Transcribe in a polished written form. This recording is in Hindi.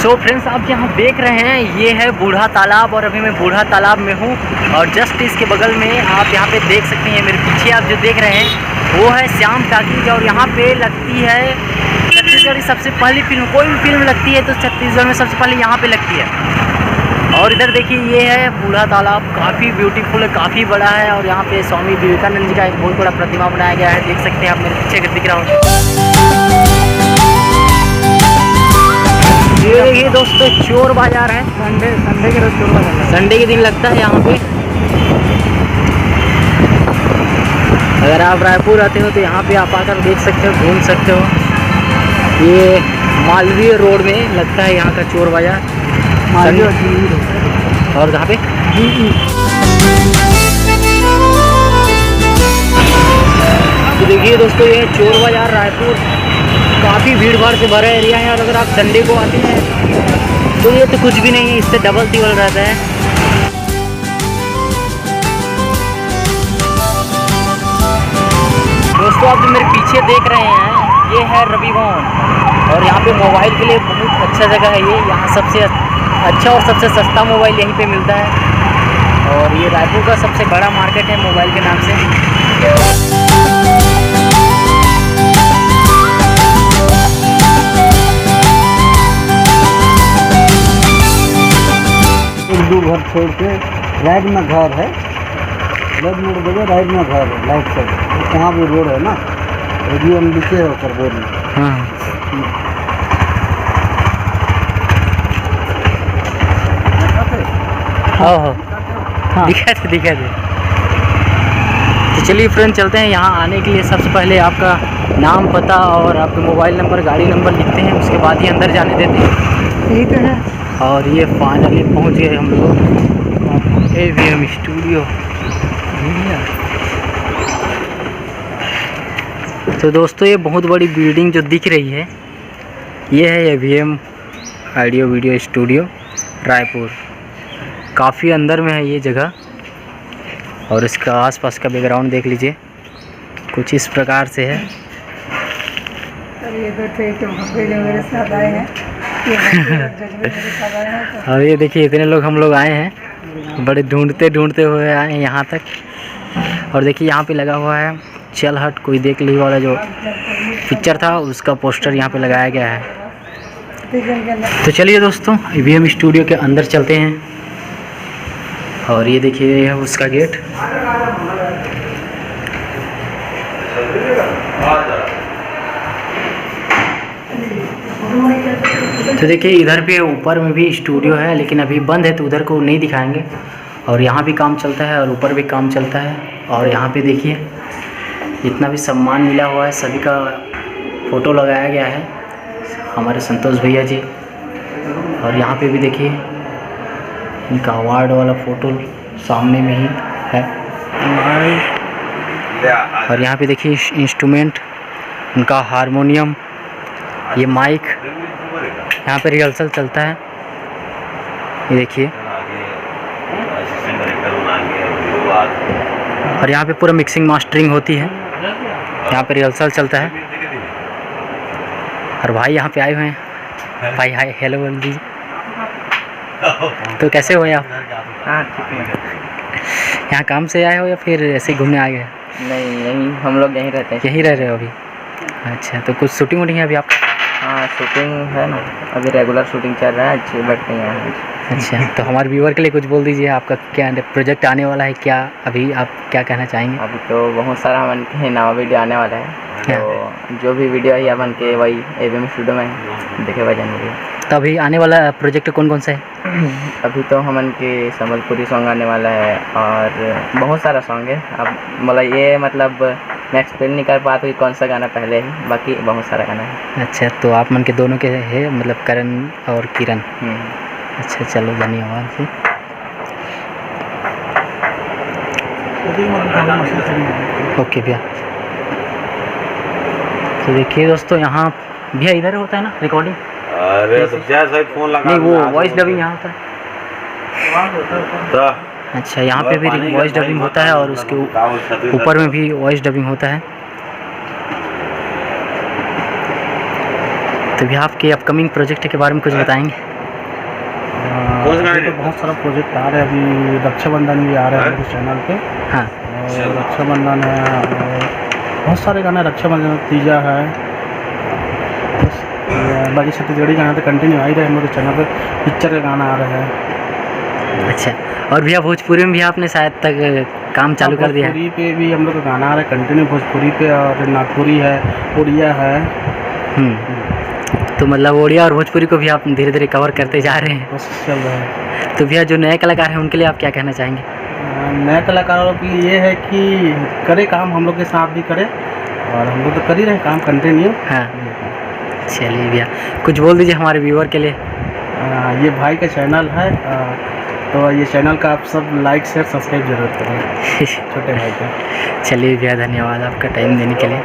तो फ्रेंड्स आप यहाँ देख रहे हैं ये है बूढ़ा तालाब और अभी मैं बूढ़ा तालाब में हूँ और जस्ट इसके बगल में आप यहाँ पे देख सकते हैं मेरे पीछे आप जो देख रहे हैं वो है श्याम टाकीज और यहाँ पे लगती है छत्तीसगढ़ की सबसे पहली फिल्म। कोई भी फिल्म लगती है तो छत्तीसगढ़ में सबसे पहले यहाँ पे लगती है। और इधर देखिए ये है बूढ़ा तालाब, काफ़ी ब्यूटीफुल है, काफ़ी बड़ा है और यहाँ पे स्वामी विवेकानंद जी का एक बहुत बड़ा प्रतिमा बनाया गया है। देख सकते हैं आप मेरे पीछे दिख रहा हूँ। ये देखिए दोस्तों चोर बाजार है। संडे के रोज चोर बाजार, संडे के दिन लगता है यहाँ पे। अगर आप रायपुर आते हो तो यहाँ पे आप आकर देख सकते हो, घूम सकते हो। ये मालवीय रोड में लगता है यहाँ का चोर बाजार। और कहाँ पे तो देखिए दोस्तों ये चोर बाजार रायपुर, काफ़ी भीड़ भाड़ से भरा एरिया है। और अगर आप संडे को आते हैं तो ये तो कुछ भी नहीं है, इससे डबल तिबल रहता है। दोस्तों आप जो मेरे पीछे देख रहे हैं ये है रवि भवन और यहाँ पे मोबाइल के लिए बहुत अच्छा जगह है ये। यहाँ सबसे अच्छा और सबसे सस्ता मोबाइल यहीं पे मिलता है और ये रायपुर का सबसे बड़ा मार्केट है मोबाइल के नाम से। दो घर छोड़ के राइट में घर है, लेफ्ट मोड़ देगा राइट में घर है, राइट साइड वहाँ भी रोड है ना, रेडियो में लिखे है ऊपर बोर्ड में। हाँ दिखा थे। तो चलिए फ्रेंड चलते हैं। यहाँ आने के लिए सबसे पहले आपका नाम, पता और आपके मोबाइल नंबर, गाड़ी नंबर लिखते हैं, उसके बाद ही अंदर जाने देते हैं। यही तो है। और ये फाइनली पहुँच गए हम लोग एवीएम स्टूडियो। तो दोस्तों ये बहुत बड़ी बिल्डिंग जो दिख रही है ये है AVM audio video studio Raipur. काफ़ी अंदर में है ये जगह और इसका आसपास का बैकग्राउंड देख लीजिए, कुछ इस प्रकार से है। और ये देखिए इतने लोग हम लोग आए हैं, बड़े ढूंढते हुए आए हैं यहाँ तक। और देखिए यहाँ पे लगा हुआ है चल हट कोई देख ली वाला जो पिक्चर था उसका पोस्टर यहाँ पे लगाया गया है। तो चलिए दोस्तों एवीएम स्टूडियो के अंदर चलते हैं। और ये देखिए ये है उसका गेट। तो देखिए इधर पे ऊपर में भी स्टूडियो है लेकिन अभी बंद है तो उधर को नहीं दिखाएंगे। और यहाँ भी काम चलता है और ऊपर भी काम चलता है। और यहाँ पे देखिए जितना भी सम्मान मिला हुआ है सभी का फ़ोटो लगाया गया है, हमारे संतोष भैया जी। और यहाँ पे भी देखिए इनका अवार्ड वाला फ़ोटो सामने में ही है। और यहाँ पे देखिए इंस्ट्रूमेंट उनका हारमोनियम, ये माइक, यहाँ पे रिहर्सल चलता है। ये देखिए और यहाँ पे पूरा मिक्सिंग मास्टरिंग होती है, यहाँ पे रिहर्सल चलता है। और भाई यहाँ पे आए हुए हैं, भाई हाय हेलो बोल दीजिए। तो कैसे हो आप? हाँ ठीक है। यहाँ काम से आए हो या फिर ऐसे ही घूमने आ गए? नहीं यहीं हम लोग यहीं रहते हैं। यहीं रह रहे हो अभी? अच्छा, तो कुछ शूटिंग वूटिंग है अभी आप? हाँ शूटिंग है ना, अभी रेगुलर शूटिंग चल रहा है, अच्छी बैठ नहीं है। अच्छा, तो हमारे व्यूअर के लिए कुछ बोल दीजिए, आपका क्या प्रोजेक्ट आने वाला है, क्या अभी आप क्या कहना चाहेंगे? अभी तो बहुत सारा मन के नवा वीडियो आने वाला है, तो जो भी वीडियो है बन के वही एवीएम स्टूडियो में देखे जाएंगे। तो अभी आने वाला प्रोजेक्ट कौन से है? अभी तो हमन के संबलपुरी सॉन्ग आने वाला है और बहुत सारा सॉन्ग है। अब मतलब ये मतलब मैं एक्सप्लेन नहीं कर पाता कि कौन सा गाना पहले है, बाकी बहुत सारा गाना है। अच्छा, तो आप मन के दोनों के है मतलब करण और किरण? अच्छा चलो धन्यवाद जी। ओके भैया। तो देखिए दोस्तों यहाँ भैया इधर होता है ना रिकॉर्डिंग? अरे तो क्या सही फोन लगा नहीं, वो वॉइस डबिंग यहाँ होता है। अच्छा, यहाँ पे भी वॉइस डबिंग होता है और उसके ऊपर में भी वॉइस डबिंग होता है। तो भी आपके अपकमिंग प्रोजेक्ट के बारे में कुछ बताएंगे? आगे तो बहुत सारा प्रोजेक्ट आ रहे हैं। अभी रक्षाबंधन भी आ रहा है हमारे चैनल पे, हाँ और रक्षाबंधन है, और बहुत सारे गाने, रक्षाबंधन, तीजा है, बस बाकी छत्तीसगढ़ी गाना तो कंटिन्यू आ ही रहे हैं मेरे चैनल पे। पिक्चर का गाना आ रहा है। अच्छा, और भैया भोजपुरी में भी आपने शायद तक काम चालू कर दिया है? भोजपुरी पे भी हम लोग का गाना आ रहा है कंटिन्यू, भोजपुरी पे, और नागपुरी है, उड़िया है। तो मतलब ओडिया और भोजपुरी को भी आप धीरे धीरे कवर करते जा रहे हैं। बस चल रहा है। तो भैया जो नए कलाकार हैं उनके लिए आप क्या कहना चाहेंगे? नए कलाकारों के लिए ये है कि करे काम, हम लोग के साथ भी करे, और हम लोग तो कर ही रहे हैं काम कंटिन्यू। हाँ चलिए भैया, कुछ बोल दीजिए हमारे व्यूअर के लिए। ये भाई का चैनल है, तो ये चैनल का आप सब लाइक शेयर सब्सक्राइब जरूर करें छोटे भाई का। चलिए भैया, धन्यवाद आपका टाइम देने के लिए।